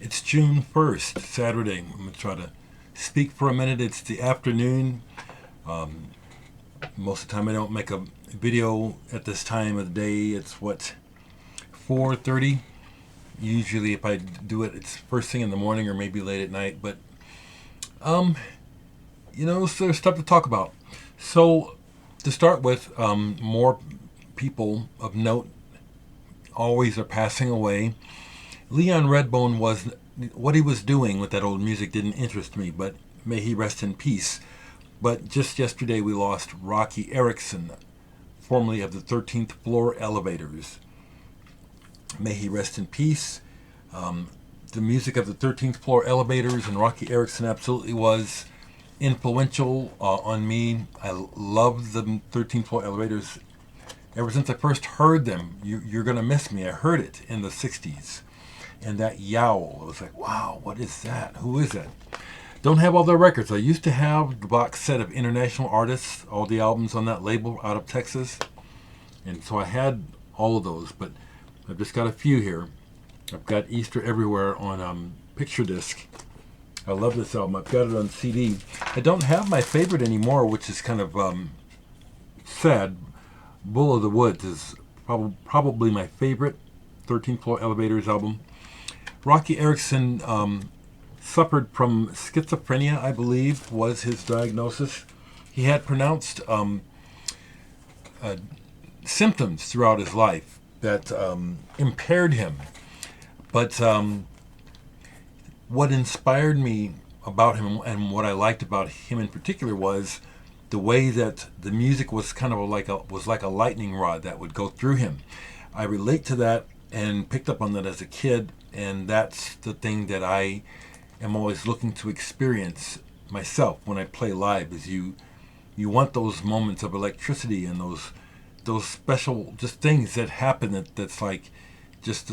It's June 1st, Saturday. I'm going to try to speak for a minute. It's the afternoon. Most of the time I don't make a video at this time of the day. It's 4:30. Usually if I do it, it's first thing in the morning or maybe late at night. But, so there's stuff to talk about. So to start with, more people of note always are passing away. Leon Redbone what he was doing with that old music didn't interest me, but may he rest in peace. But just yesterday we lost Rocky Erickson, formerly of the 13th Floor Elevators. May he rest in peace. The music of the 13th Floor Elevators and Rocky Erickson absolutely was influential on me. I loved the 13th Floor Elevators ever since I first heard them. You're going to miss me. I heard it in the 60s. And that yowl, I was like, wow, what is that? Who is that? Don't have all their records. I used to have the box set of international artists, all the albums on that label out of Texas. And so I had all of those, but I've just got a few here. I've got Easter Everywhere on picture disc. I love this album. I've got it on CD. I don't have my favorite anymore, which is kind of sad. Bull of the Woods is probably my favorite 13th Floor Elevators album. Rocky Erickson suffered from schizophrenia, I believe, was his diagnosis. He had pronounced symptoms throughout his life that impaired him. But what inspired me about him and what I liked about him in particular was the way that the music was kind of like a lightning rod that would go through him. I relate to that and picked up on that as a kid, and that's the thing that I am always looking to experience myself when I play live. Is you want those moments of electricity and those special just things that happen it's like it's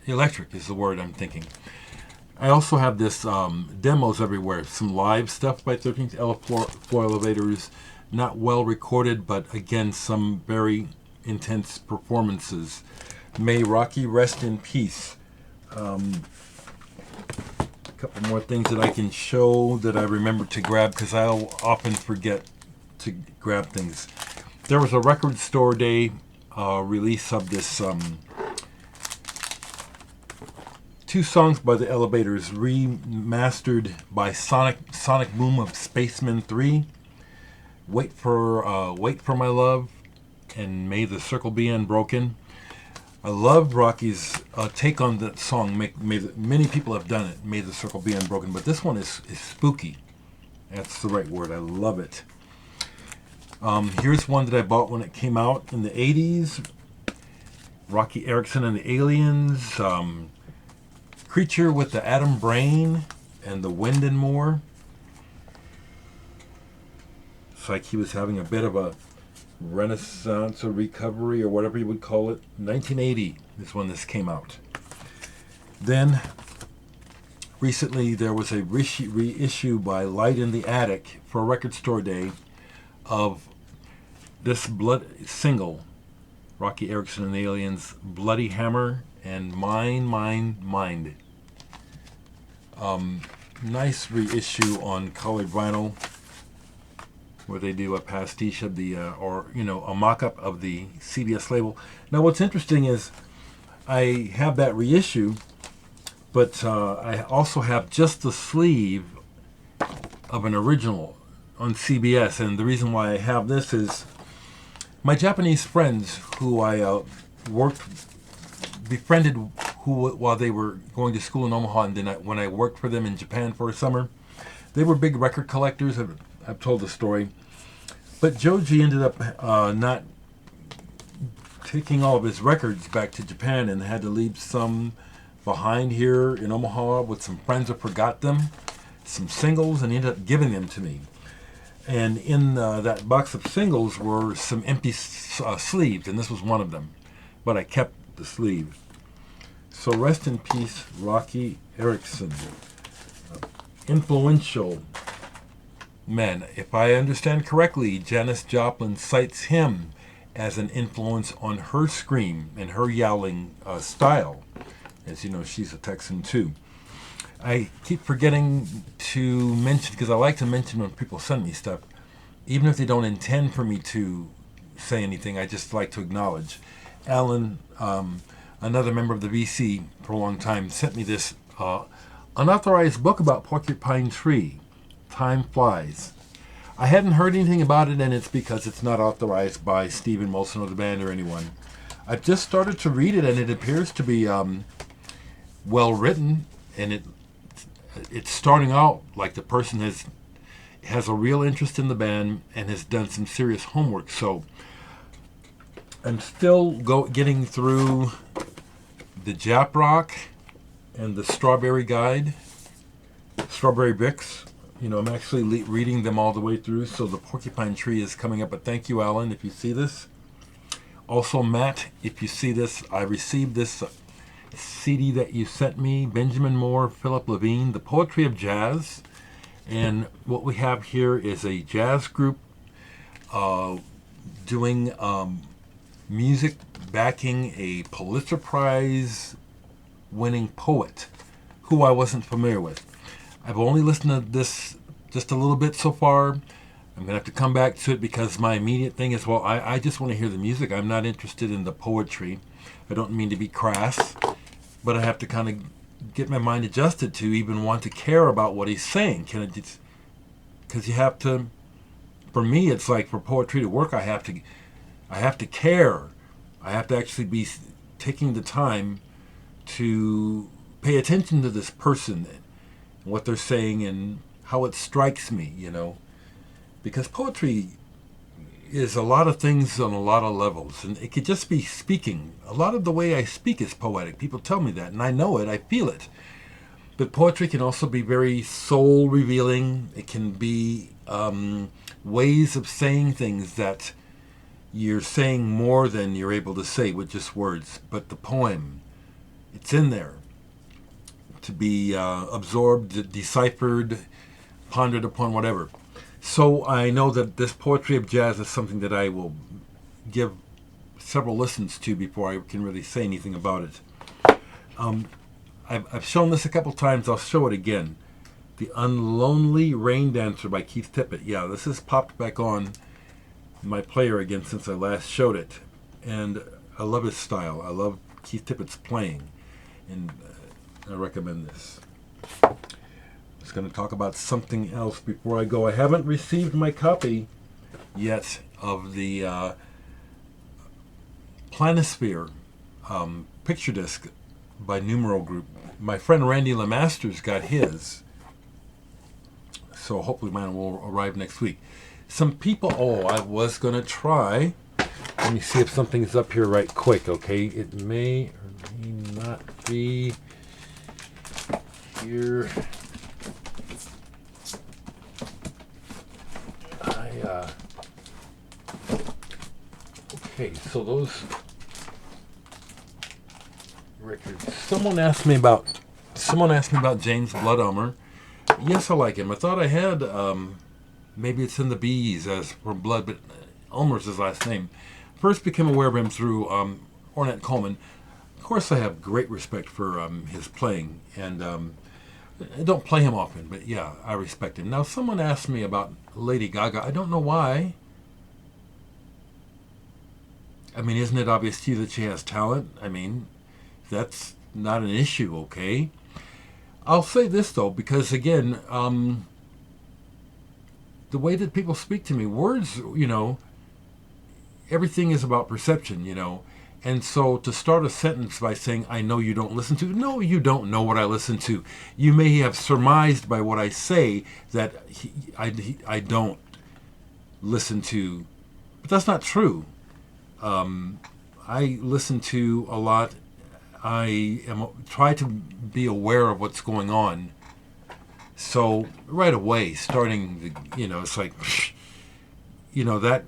electric is the word I'm thinking. I also have this demos everywhere, some live stuff by 13th Floor Elevators, not well recorded, but again some very intense performances. May Rocky rest in peace. A couple more things that I can show that I remember to grab because I'll often forget to grab things. There was a record store day release of this two songs by the Elevators remastered by Sonic Boom of Spacemen 3. Wait for My Love and May the Circle Be Unbroken. I love Rocky's take on that song. Many people have done it, May the Circle Be Unbroken, but this one is spooky. That's the right word. I love it. Here's one that I bought when it came out in the 80s. Rocky Erickson and the Aliens. Creature with the Atom Brain and the Wind and More. It's like he was having a bit of a renaissance or recovery or whatever you would call it. 1980 is when this came out. Then recently there was a reissue by Light in the Attic for a record store day of this single, Rocky Erickson and the Aliens, Bloody Hammer and Mine, Mine, Mind. Nice reissue on colored vinyl, where they do a pastiche of the, a mock-up of the CBS label. Now, what's interesting is I have that reissue, but I also have just the sleeve of an original on CBS. And the reason why I have this is my Japanese friends who I befriended while they were going to school in Omaha, and then when I worked for them in Japan for a summer, they were big record collectors. I've told the story. But Joji ended up not taking all of his records back to Japan and had to leave some behind here in Omaha with some friends who forgot them, some singles, and he ended up giving them to me. And in that box of singles were some empty sleeves, and this was one of them. But I kept the sleeve. So rest in peace, Rocky Erickson. Influential men. If I understand correctly, Janis Joplin cites him as an influence on her scream and her yowling style. As you know, she's a Texan too. I keep forgetting to mention, because I like to mention when people send me stuff, even if they don't intend for me to say anything, I just like to acknowledge. Alan, another member of the VC for a long time, sent me this unauthorized book about Porcupine Tree. Time flies. I hadn't heard anything about it, and it's because it's not authorized by Stephen Molson or the band or anyone. I've just started to read it, and it appears to be well written, and it's starting out like the person has a real interest in the band and has done some serious homework. So I'm still getting through the Jap Rock and the Strawberry Guide, Strawberry Bix. I'm actually reading them all the way through. So the Porcupine Tree is coming up. But thank you, Alan, if you see this. Also, Matt, if you see this, I received this CD that you sent me, Benjamin Moore, Philip Levine, The Poetry of Jazz. And what we have here is a jazz group doing music backing a Pulitzer Prize winning poet who I wasn't familiar with. I've only listened to this just a little bit so far. I'm going to have to come back to it because my immediate thing is, well, I just want to hear the music. I'm not interested in the poetry. I don't mean to be crass, but I have to kind of get my mind adjusted to even want to care about what he's saying. Because you have to, for me, it's like for poetry to work, I have to care. I have to actually be taking the time to pay attention to this person, what they're saying, and how it strikes me, because poetry is a lot of things on a lot of levels, and it could just be speaking. A lot of the way I speak is poetic. People tell me that, and I know it, I feel it. But poetry can also be very soul revealing. It can be ways of saying things that you're saying more than you're able to say with just words. But the poem, it's in there to be absorbed, deciphered, pondered upon, whatever. So I know that this Poetry of Jazz is something that I will give several listens to before I can really say anything about it. I've shown this a couple times. I'll show it again. The Unlonely Rain Dancer by Keith Tippett. Yeah, this has popped back on my player again since I last showed it. And I love his style. I love Keith Tippett's playing. And I recommend this. I was going to talk about something else before I go. I haven't received my copy yet of the Planisphere picture disc by Numero Group. My friend Randy Lemasters got his, so hopefully mine will arrive next week. Some people, I was going to try, let me see if something's up here right quick, okay? It may or may not be here. Okay, so those records. Someone asked me about James Bloodulmer. Yes, I like him. I thought I had maybe it's in the B's as for Blood, but Ulmer's his last name. First became aware of him through Ornette Coleman. Of course, I have great respect for his playing, and I don't play him often, but yeah, I respect him. Now, someone asked me about Lady Gaga. I don't know why. I mean, isn't it obvious to you that she has talent? I mean, that's not an issue, okay? I'll say this, though, because, again, the way that people speak to me, words, everything is about perception, And so to start a sentence by saying, I know you don't listen to, no, you don't know what I listen to. You may have surmised by what I say that I don't listen to, but that's not true. I listen to a lot. I try to be aware of what's going on. So right away, starting, it's like, that.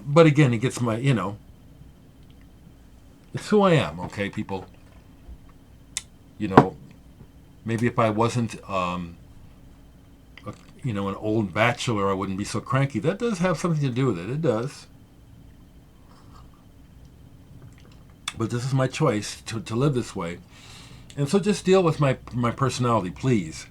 But again, it gets my, it's who I am, okay, people? Maybe if I wasn't, an old bachelor, I wouldn't be so cranky. That does have something to do with it. It does. but this is my choice to live this way. And so just deal with my personality, please.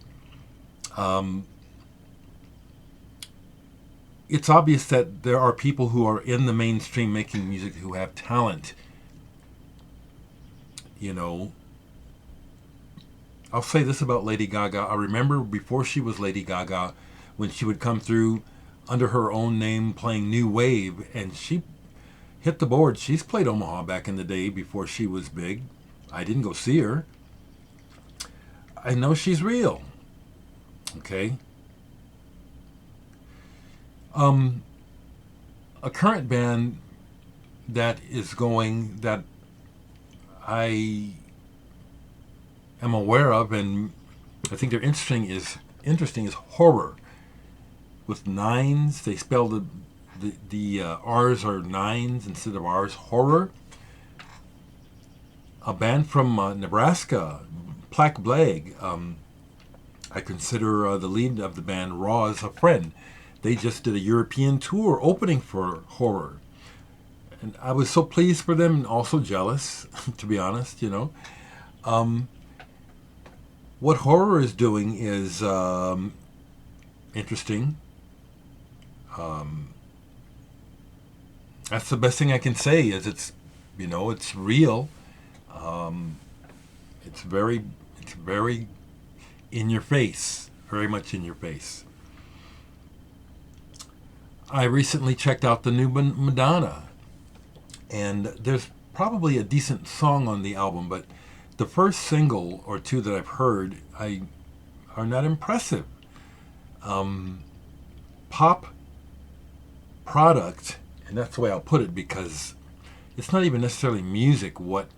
It's obvious that there are people who are in the mainstream making music who have talent. You know, I'll say this about Lady Gaga. I remember before she was Lady Gaga, when she would come through under her own name playing new wave, and she hit the board. She's played Omaha back in the day before she was big. I didn't go see her. I know she's real. Okay. A current band that is going, that I am aware of and I think they're interesting is Horror, with nines. They spell the R's are nines instead of R's. Horror. A band from Nebraska, Plaque Blag. I consider the lead of the band, Raw, as a friend. They just did a European tour opening for Horror. And I was so pleased for them and also jealous, to be honest, you know. What Horror is doing is interesting. That's the best thing I can say, is it's real. It's very in your face, very much in your face. I recently checked out the new Madonna, and there's probably a decent song on the album, but the first single or two that I've heard are not impressive. Pop product, and that's the way I'll put it, because it's not even necessarily music what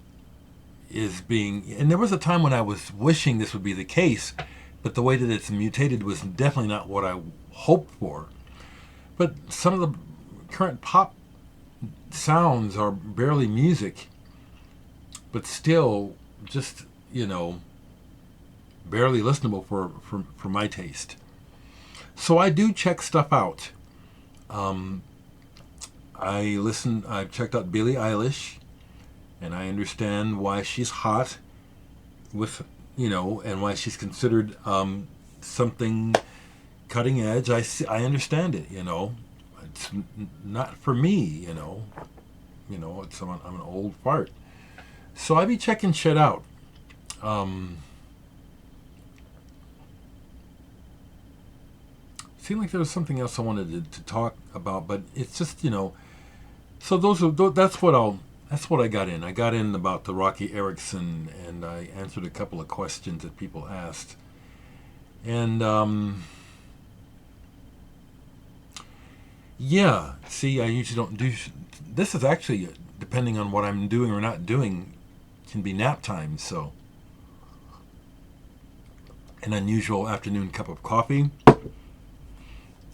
is being, and there was a time when I was wishing this would be the case, but the way that it's mutated was definitely not what I hoped for. But some of the current pop sounds are barely music, but still just, barely listenable for my taste. So I do check stuff out. I've checked out Billie Eilish, and I understand why she's hot with, and why she's considered something cutting edge. I understand it, It's not for me, it's I'm an old fart. So I be checking shit out. Seemed like there was something else I wanted to talk about, but it's just, so that's what I got in. I got in about the Rocky Erickson, and I answered a couple of questions that people asked. And yeah, see, I usually don't do this. Is actually, depending on what I'm doing or not doing, can be nap time. So an unusual afternoon cup of coffee.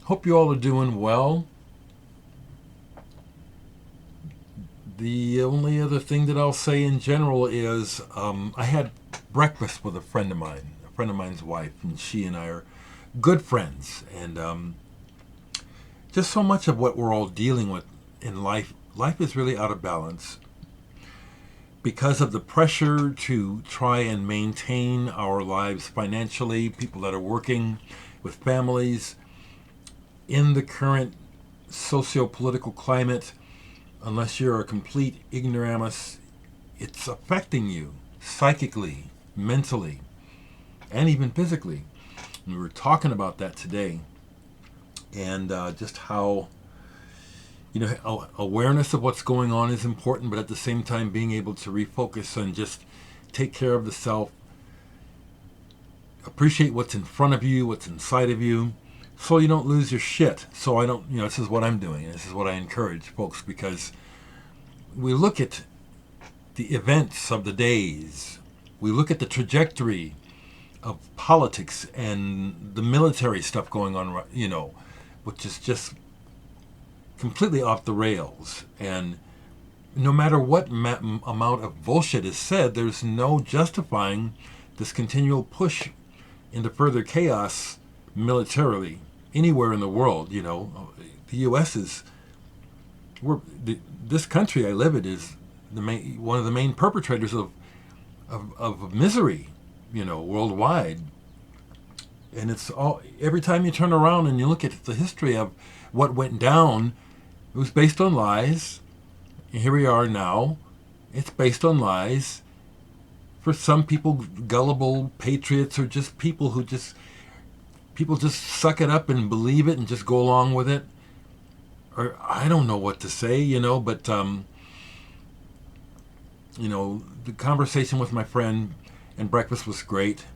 Hope you all are doing well. The only other thing that I'll say in general is I had breakfast with a friend of mine's wife, and she and I are good friends. And just so much of what we're all dealing with in life is really out of balance because of the pressure to try and maintain our lives financially, people that are working with families. In the current socio-political climate, unless you're a complete ignoramus, it's affecting you psychically, mentally, and even physically. And we were talking about that today, and just how, awareness of what's going on is important, but at the same time being able to refocus and just take care of the self, appreciate what's in front of you, what's inside of you, so you don't lose your shit. So I don't, this is what I'm doing, and this is what I encourage folks, because we look at the events of the days, we look at the trajectory of politics and the military stuff going on, which is just completely off the rails. And no matter what amount of bullshit is said, there's no justifying this continual push into further chaos militarily anywhere in the world. The U.S. is, this country I live in is one of the main perpetrators of misery, worldwide. And it's all, every time you turn around and you look at the history of what went down, it was based on lies. And here we are now. It's based on lies. For some people, gullible patriots, or just people just suck it up and believe it and just go along with it. Or I don't know what to say, but the conversation with my friend and breakfast was great,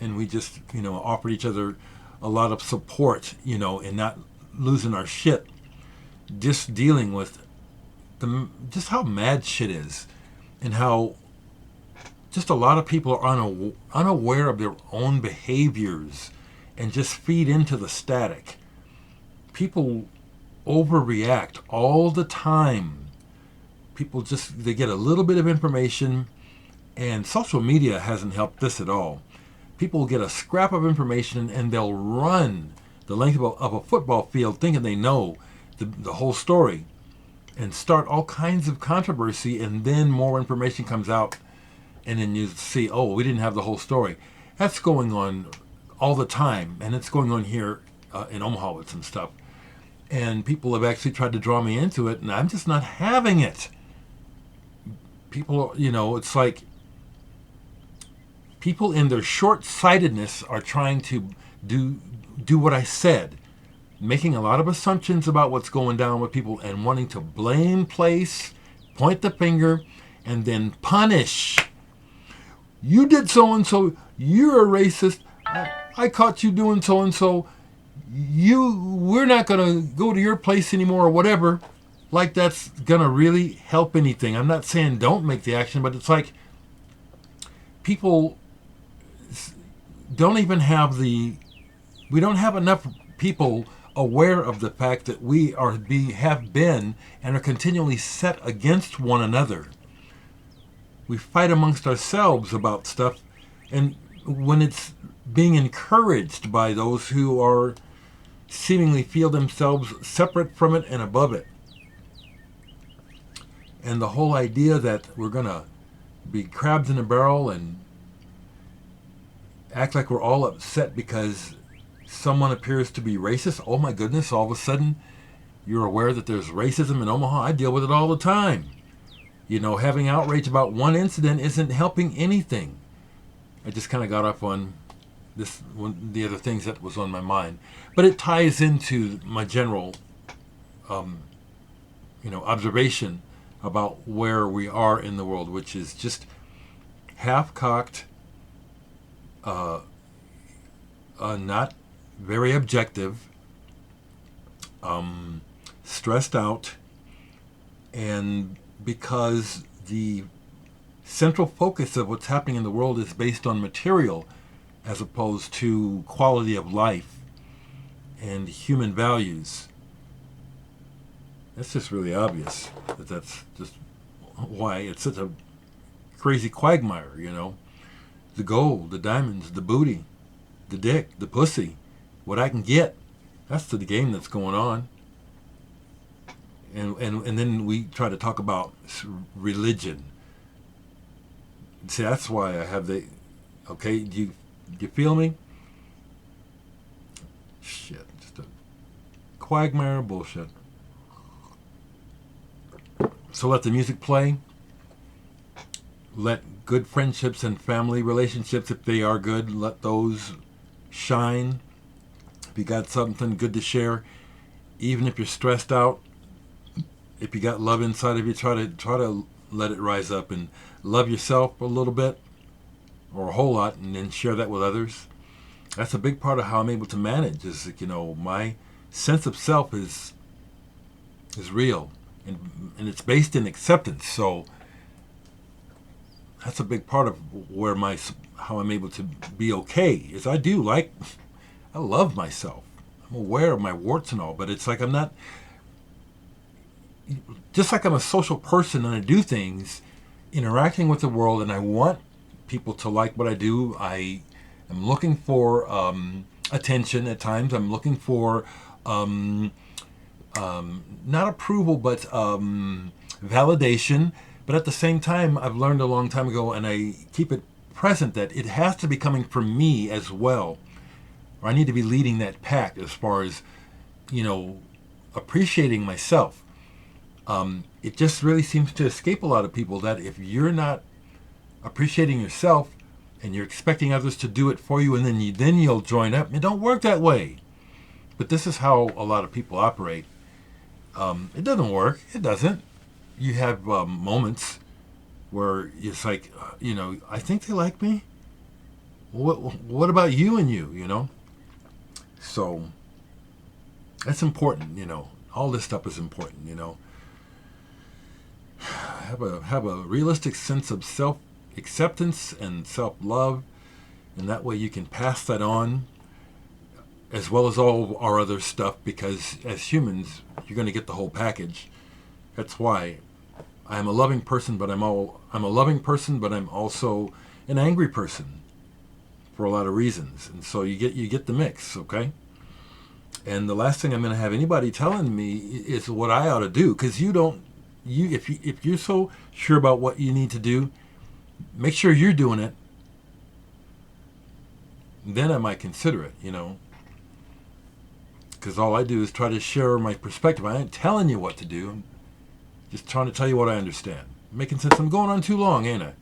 and we just offered each other a lot of support, in not losing our shit, just dealing with just how mad shit is, and how just a lot of people are unaware of their own behaviors and just feed into the static. People overreact all the time. People they get a little bit of information, and social media hasn't helped this at all. People get a scrap of information and they'll run the length of a football field thinking they know the whole story, and start all kinds of controversy, and then more information comes out, and then you see, oh, we didn't have the whole story. That's going on all the time, and it's going on here in Omaha with some stuff. And people have actually tried to draw me into it, and I'm just not having it. People, it's like people in their short-sightedness are trying to do what I said, making a lot of assumptions about what's going down with people and wanting to blame place, point the finger, and then punish. You did so-and-so, you're a racist, I caught you doing so-and-so, we're not going to go to your place anymore, or whatever. Like that's going to really help anything. I'm not saying don't make the action, but it's like people don't even have we don't have enough people aware of the fact that we have been and are continually set against one another. We fight amongst ourselves about stuff, and when it's being encouraged by those who are seemingly feel themselves separate from it and above it. And the whole idea that we're going to be crabs in a barrel and act like we're all upset because someone appears to be racist. Oh my goodness, all of a sudden you're aware that there's racism in Omaha. I deal with it all the time. Having outrage about one incident isn't helping anything. I just kind of got off on the other things that was on my mind. But it ties into my general, observation about where we are in the world, which is just half-cocked, not very objective, stressed out, and because the central focus of what's happening in the world is based on material as opposed to quality of life and human values. That's just really obvious. That's just why it's such a crazy quagmire, The gold, the diamonds, the booty, the dick, the pussy, what I can get. That's the game that's going on. And then we try to talk about religion. See, that's why I have okay, do you feel me? Shit, just a quagmire of bullshit. So let the music play. Let good friendships and family relationships, if they are good, let those shine. If you got something good to share, even if you're stressed out, if you got love inside of you, try to let it rise up and love yourself a little bit or a whole lot, and then share that with others. That's a big part of how I'm able to manage. Is my sense of self is real, and it's based in acceptance. So that's a big part of how I'm able to be okay. Is I love myself. I'm aware of my warts and all, but it's like I'm not. Just like I'm a social person and I do things, interacting with the world, and I want people to like what I do. I am looking for attention at times. I'm looking for not approval, but validation. But at the same time, I've learned a long time ago, and I keep it present, that it has to be coming from me as well. Or I need to be leading that pack as far as, you know, appreciating myself. It just really seems to escape a lot of people that if you're not appreciating yourself and you're expecting others to do it for you, and then you'll join up. It don't work that way. But this is how a lot of people operate. It doesn't work. It doesn't. You have moments where it's like, I think they like me. What about you and you? So that's important. All this stuff is important. Have a realistic sense of self acceptance and self love, and that way you can pass that on, as well as all our other stuff. Because as humans, you're going to get the whole package. That's why I'm a loving person, but I'm a loving person, but I'm also an angry person for a lot of reasons. And so you get the mix, okay? And the last thing I'm going to have anybody telling me is what I ought to do, because if you're so sure about what you need to do, make sure you're doing it. Then I might consider it, because all I do is try to share my perspective. I ain't telling you what to do. I'm just trying to tell you what I understand. Making sense? I'm going on too long, ain't I?